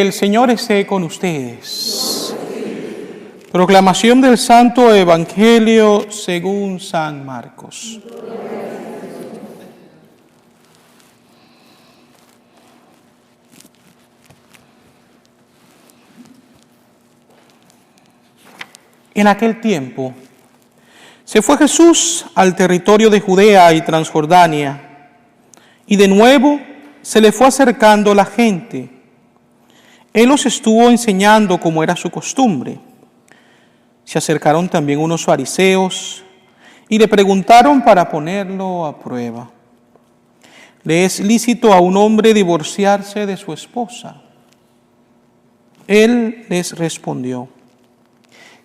El Señor esté con ustedes. Proclamación del Santo Evangelio según San Marcos. En aquel tiempo se fue Jesús al territorio de Judea y Transjordania, y de nuevo se le fue acercando la gente. Él los estuvo enseñando como era su costumbre. Se acercaron también unos fariseos y le preguntaron para ponerlo a prueba: ¿le es lícito a un hombre divorciarse de su esposa? Él les respondió: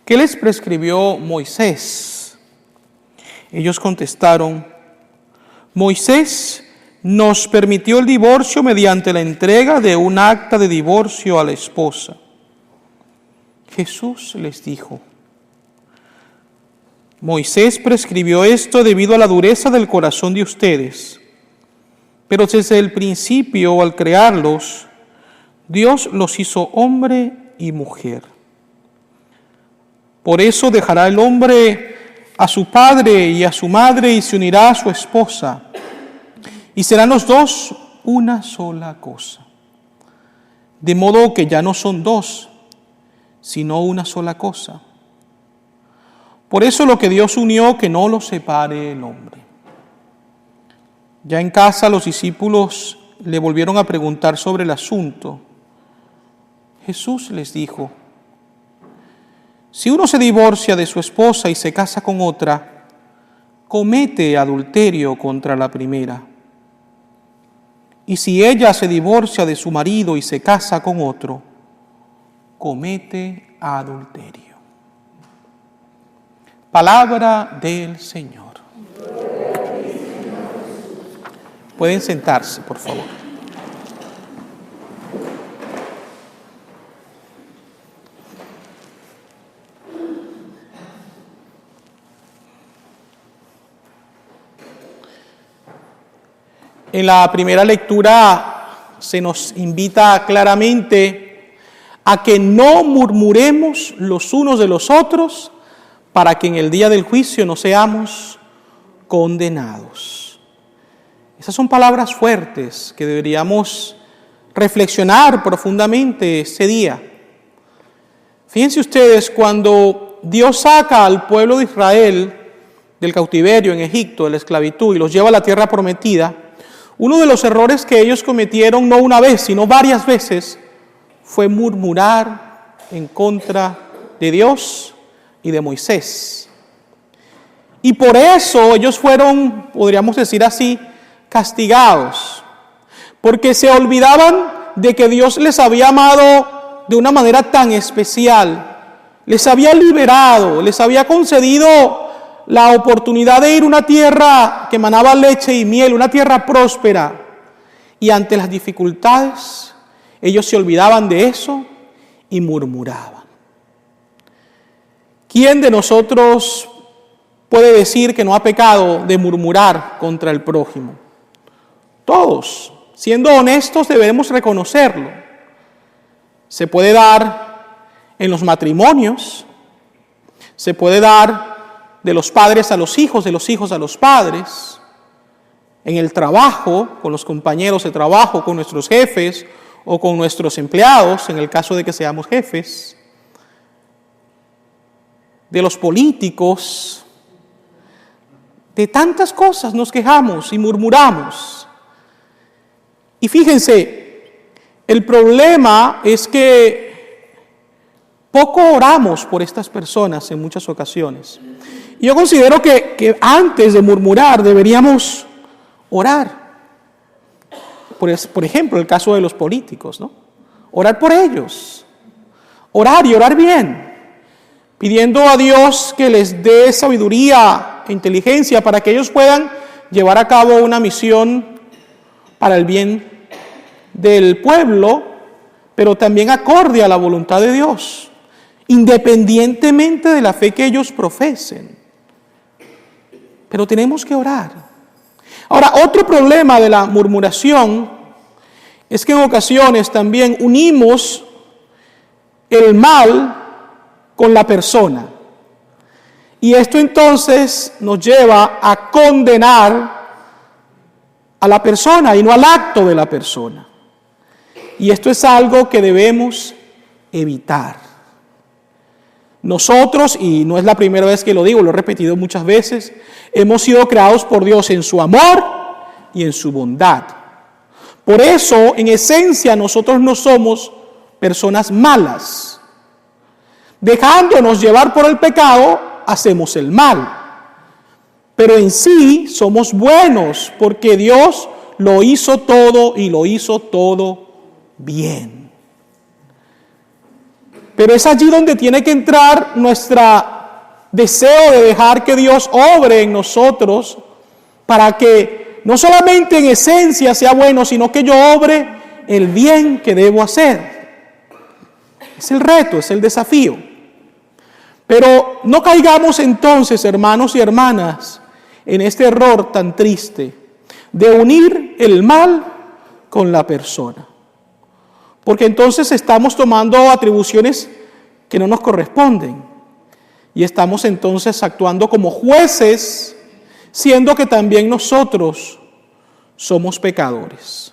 ¿qué les prescribió Moisés? Ellos contestaron: Moisés nos permitió el divorcio mediante la entrega de un acta de divorcio a la esposa. Jesús les dijo: Moisés prescribió esto debido a la dureza del corazón de ustedes, pero desde el principio, al crearlos, Dios los hizo hombre y mujer. Por eso dejará el hombre a su padre y a su madre y se unirá a su esposa, y serán los dos una sola cosa. De modo que ya no son dos, sino una sola cosa. Por eso lo que Dios unió, que no lo separe el hombre. Ya en casa los discípulos le volvieron a preguntar sobre el asunto. Jesús les dijo: si uno se divorcia de su esposa y se casa con otra, comete adulterio contra la primera. Y si ella se divorcia de su marido y se casa con otro, comete adulterio. Palabra del Señor. Pueden sentarse, por favor. En la primera lectura se nos invita claramente a que no murmuremos los unos de los otros para que en el día del juicio no seamos condenados. Esas son palabras fuertes que deberíamos reflexionar profundamente ese día. Fíjense ustedes, cuando Dios saca al pueblo de Israel del cautiverio en Egipto, de la esclavitud, y los lleva a la tierra prometida, uno de los errores que ellos cometieron, no una vez, sino varias veces, fue murmurar en contra de Dios y de Moisés. Y por eso ellos fueron, podríamos decir así, castigados, porque se olvidaban de que Dios les había amado de una manera tan especial, les había liberado, les había concedido la oportunidad de ir a una tierra que manaba leche y miel, una tierra próspera, y ante las dificultades ellos se olvidaban de eso y murmuraban. ¿Quién de nosotros puede decir que no ha pecado de murmurar contra el prójimo? Todos, siendo honestos, debemos reconocerlo. Se puede dar en los matrimonios, se puede dar de los padres a los hijos, de los hijos a los padres, en el trabajo, con los compañeros de trabajo, con nuestros jefes o con nuestros empleados, en el caso de que seamos jefes, de los políticos. De tantas cosas nos quejamos y murmuramos. Y fíjense, el problema es que poco oramos por estas personas en muchas ocasiones. Y yo considero que antes de murmurar deberíamos orar. Por ejemplo, el caso de los políticos, ¿no? Orar por ellos. Orar y orar bien. Pidiendo a Dios que les dé sabiduría e inteligencia para que ellos puedan llevar a cabo una misión para el bien del pueblo, pero también acorde a la voluntad de Dios, independientemente de la fe que ellos profesen. Pero tenemos que orar. Ahora, otro problema de la murmuración es que en ocasiones también unimos el mal con la persona. Y esto entonces nos lleva a condenar a la persona y no al acto de la persona. Y esto es algo que debemos evitar. Nosotros, y no es la primera vez que lo digo, lo he repetido muchas veces, hemos sido creados por Dios en su amor y en su bondad. Por eso, en esencia, nosotros no somos personas malas. Dejándonos llevar por el pecado, hacemos el mal. Pero en sí somos buenos, porque Dios lo hizo todo y lo hizo todo bien. Pero es allí donde tiene que entrar nuestro deseo de dejar que Dios obre en nosotros para que no solamente en esencia sea bueno, sino que yo obre el bien que debo hacer. Es el reto, es el desafío. Pero no caigamos entonces, hermanos y hermanas, en este error tan triste de unir el mal con la persona. Porque entonces estamos tomando atribuciones que no nos corresponden. Y estamos entonces actuando como jueces, siendo que también nosotros somos pecadores.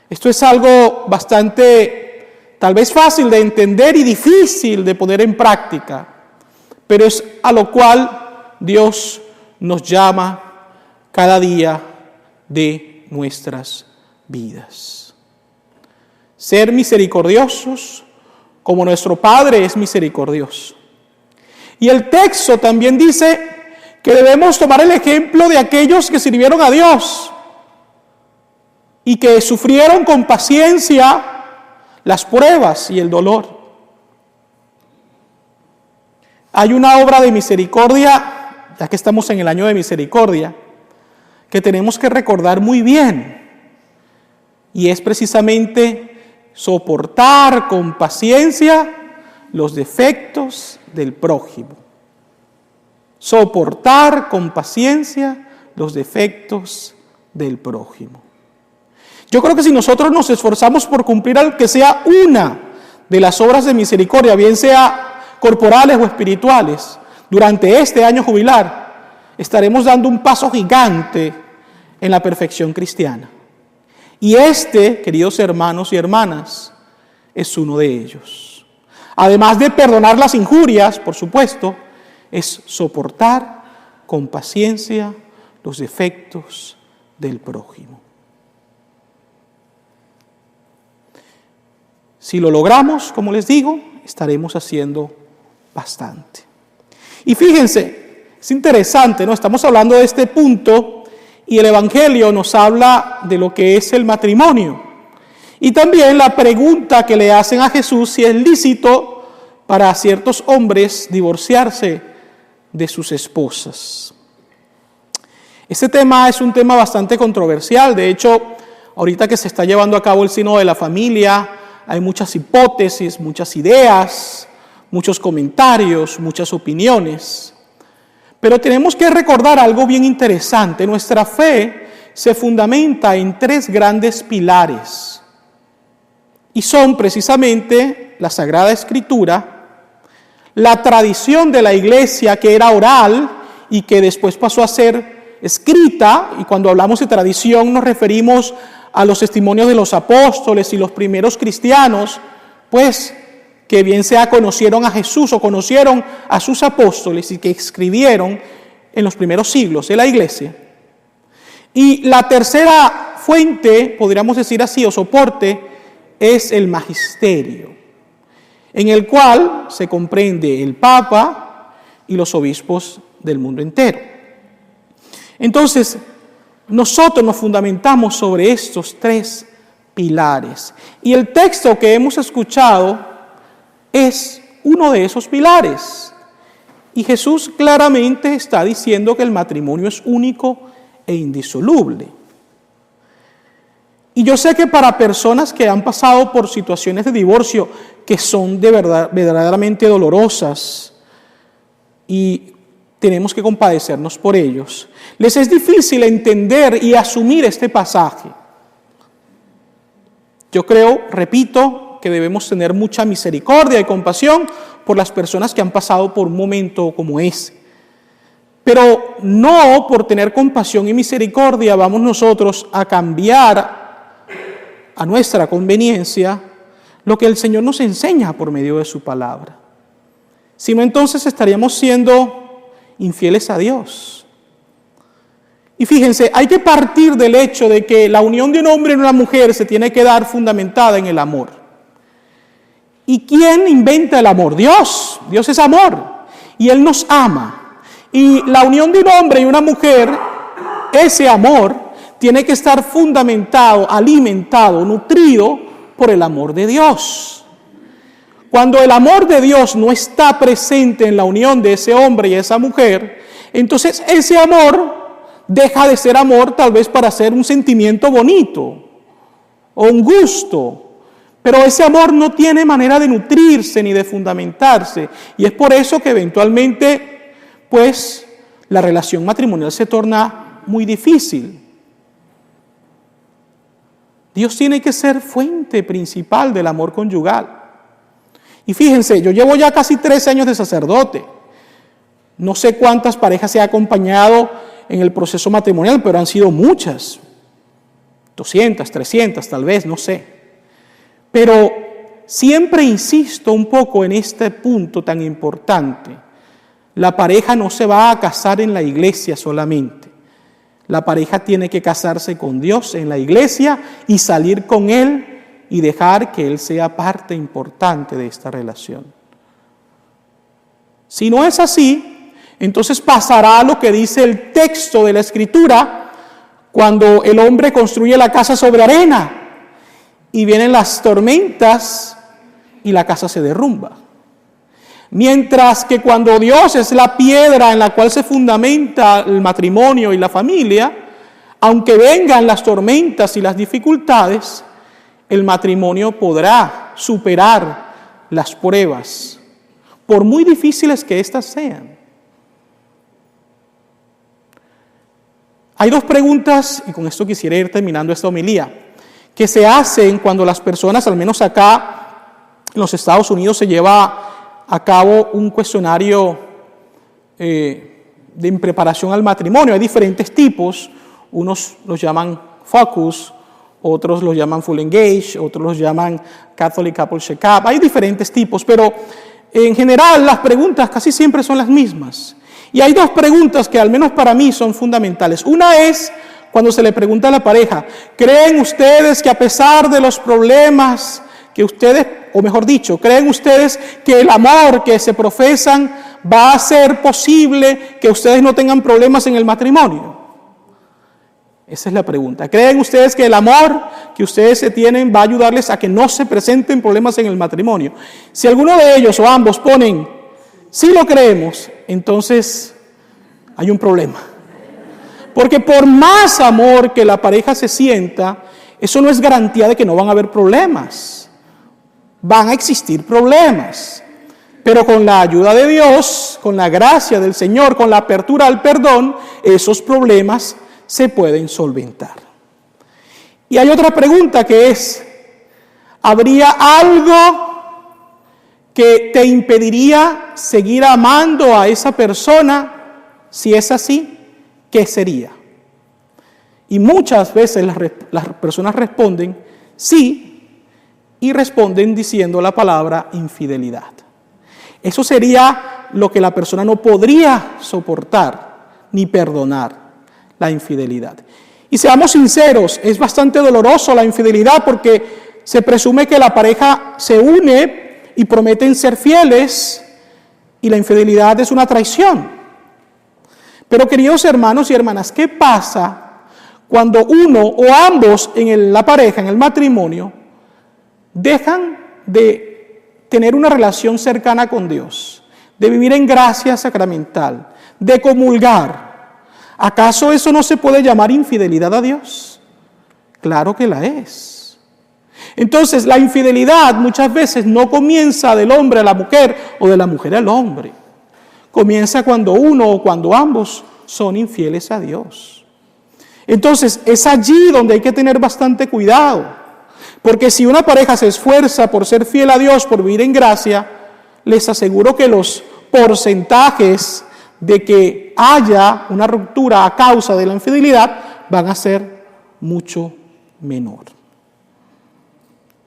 Esto es algo bastante, tal vez fácil de entender y difícil de poner en práctica, pero es a lo cual Dios nos llama cada día de nuestras vidas. Ser misericordiosos como nuestro Padre es misericordioso. Y el texto también dice que debemos tomar el ejemplo de aquellos que sirvieron a Dios y que sufrieron con paciencia las pruebas y el dolor. Hay una obra de misericordia, ya que estamos en el año de misericordia, que tenemos que recordar muy bien, y es precisamente soportar con paciencia los defectos del prójimo. Soportar con paciencia los defectos del prójimo. Yo creo que si nosotros nos esforzamos por cumplir aunque sea una de las obras de misericordia, bien sea corporales o espirituales, durante este año jubilar, estaremos dando un paso gigante en la perfección cristiana. Y queridos hermanos y hermanas, es uno de ellos. Además de perdonar las injurias, por supuesto, es soportar con paciencia los defectos del prójimo. Si lo logramos, como les digo, estaremos haciendo bastante. Y fíjense, es interesante, ¿no? Estamos hablando de este punto y el Evangelio nos habla de lo que es el matrimonio. Y también la pregunta que le hacen a Jesús si es lícito para ciertos hombres divorciarse de sus esposas. Este tema es un tema bastante controversial. De hecho, ahorita que se está llevando a cabo el Sínodo de la Familia, hay muchas hipótesis, muchas ideas, muchos comentarios, muchas opiniones. Pero tenemos que recordar algo bien interesante. Nuestra fe se fundamenta en 3 grandes pilares. Y son precisamente la Sagrada Escritura, la tradición de la Iglesia que era oral y que después pasó a ser escrita. Y cuando hablamos de tradición nos referimos a los testimonios de los apóstoles y los primeros cristianos, pues que bien sea conocieron a Jesús o conocieron a sus apóstoles y que escribieron en los primeros siglos de la Iglesia. Y la tercera fuente, podríamos decir así, o soporte, es el magisterio, en el cual se comprende el Papa y los obispos del mundo entero. Entonces, nosotros nos fundamentamos sobre estos 3 pilares. Y el texto que hemos escuchado es uno de esos pilares. Y Jesús claramente está diciendo que el matrimonio es único e indisoluble. Y yo sé que para personas que han pasado por situaciones de divorcio que son de verdad, verdaderamente dolorosas, y tenemos que compadecernos por ellos, les es difícil entender y asumir este pasaje. Yo creo, repito, que debemos tener mucha misericordia y compasión por las personas que han pasado por un momento como ese. Pero no por tener compasión y misericordia vamos nosotros a cambiar a nuestra conveniencia lo que el Señor nos enseña por medio de su palabra. Sino entonces estaríamos siendo infieles a Dios. Y fíjense, hay que partir del hecho de que la unión de un hombre y una mujer se tiene que dar fundamentada en el amor. ¿Y quién inventa el amor? Dios. Dios es amor. Y Él nos ama. Y la unión de un hombre y una mujer, ese amor, tiene que estar fundamentado, alimentado, nutrido por el amor de Dios. Cuando el amor de Dios no está presente en la unión de ese hombre y esa mujer, entonces ese amor deja de ser amor tal vez para ser un sentimiento bonito o un gusto. Pero ese amor no tiene manera de nutrirse ni de fundamentarse. Y es por eso que eventualmente, pues, la relación matrimonial se torna muy difícil. Dios tiene que ser fuente principal del amor conyugal. Y fíjense, yo llevo ya casi 13 años de sacerdote. No sé cuántas parejas he acompañado en el proceso matrimonial, pero han sido muchas. 200, 300 tal vez, no sé. Pero siempre insisto un poco en este punto tan importante. La pareja no se va a casar en la iglesia solamente. La pareja tiene que casarse con Dios en la iglesia y salir con Él y dejar que Él sea parte importante de esta relación. Si no es así, entonces pasará lo que dice el texto de la Escritura cuando el hombre construye la casa sobre arena y vienen las tormentas y la casa se derrumba. Mientras que cuando Dios es la piedra en la cual se fundamenta el matrimonio y la familia, aunque vengan las tormentas y las dificultades, el matrimonio podrá superar las pruebas, por muy difíciles que éstas sean. Hay dos preguntas, y con esto quisiera ir terminando esta homilía, que se hacen cuando las personas, al menos acá en los Estados Unidos, se lleva a cabo un cuestionario de preparación al matrimonio. Hay diferentes tipos, unos los llaman Focus, otros los llaman Full Engage, otros los llaman Catholic Couple Check-up. Hay diferentes tipos, pero en general las preguntas casi siempre son las mismas. Y hay dos preguntas que al menos para mí son fundamentales. Una es cuando se le pregunta a la pareja, ¿creen ustedes que a pesar de los problemas que ustedes, o mejor dicho, creen ustedes que el amor que se profesan va a hacer posible que ustedes no tengan problemas en el matrimonio? Esa es la pregunta. ¿Creen ustedes que el amor que ustedes se tienen va a ayudarles a que no se presenten problemas en el matrimonio? Si alguno de ellos o ambos ponen, sí lo creemos, entonces hay un problema. Porque por más amor que la pareja se sienta, eso no es garantía de que no van a haber problemas. Van a existir problemas. Pero con la ayuda de Dios, con la gracia del Señor, con la apertura al perdón, esos problemas se pueden solventar. Y hay otra pregunta que es, ¿habría algo que te impediría seguir amando a esa persona? Si es así, ¿qué sería? Y muchas veces las personas responden sí, y responden diciendo la palabra infidelidad. Eso sería lo que la persona no podría soportar ni perdonar, la infidelidad. Y seamos sinceros, es bastante doloroso la infidelidad porque se presume que la pareja se une y prometen ser fieles y la infidelidad es una traición. Pero queridos hermanos y hermanas, ¿qué pasa cuando uno o ambos en la pareja, en el matrimonio, dejan de tener una relación cercana con Dios, de vivir en gracia sacramental, de comulgar? ¿Acaso eso no se puede llamar infidelidad a Dios? Claro que la es. Entonces, la infidelidad muchas veces no comienza del hombre a la mujer o de la mujer al hombre. Comienza cuando uno o cuando ambos son infieles a Dios. Entonces, es allí donde hay que tener bastante cuidado. Porque si una pareja se esfuerza por ser fiel a Dios, por vivir en gracia, les aseguro que los porcentajes de que haya una ruptura a causa de la infidelidad van a ser mucho menor.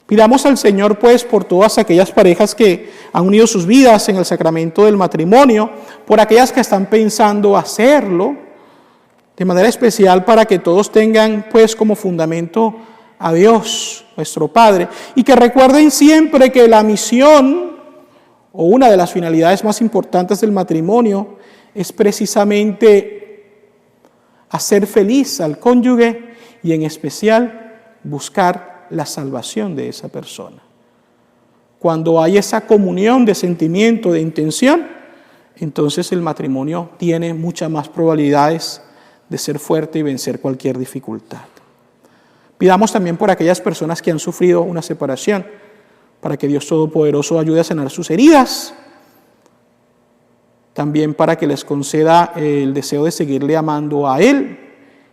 Pidamos al Señor, pues, por todas aquellas parejas que han unido sus vidas en el sacramento del matrimonio, por aquellas que están pensando hacerlo, de manera especial para que todos tengan, pues, como fundamento a Dios, nuestro Padre, y que recuerden siempre que la misión, o una de las finalidades más importantes del matrimonio, es precisamente hacer feliz al cónyuge y en especial buscar la salvación de esa persona. Cuando hay esa comunión de sentimiento, de intención, entonces el matrimonio tiene muchas más probabilidades de ser fuerte y vencer cualquier dificultad. Pidamos también por aquellas personas que han sufrido una separación, para que Dios Todopoderoso ayude a sanar sus heridas, también para que les conceda el deseo de seguirle amando a Él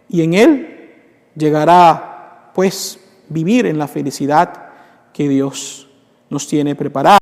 y en Él llegar a, pues, vivir en la felicidad que Dios nos tiene preparada.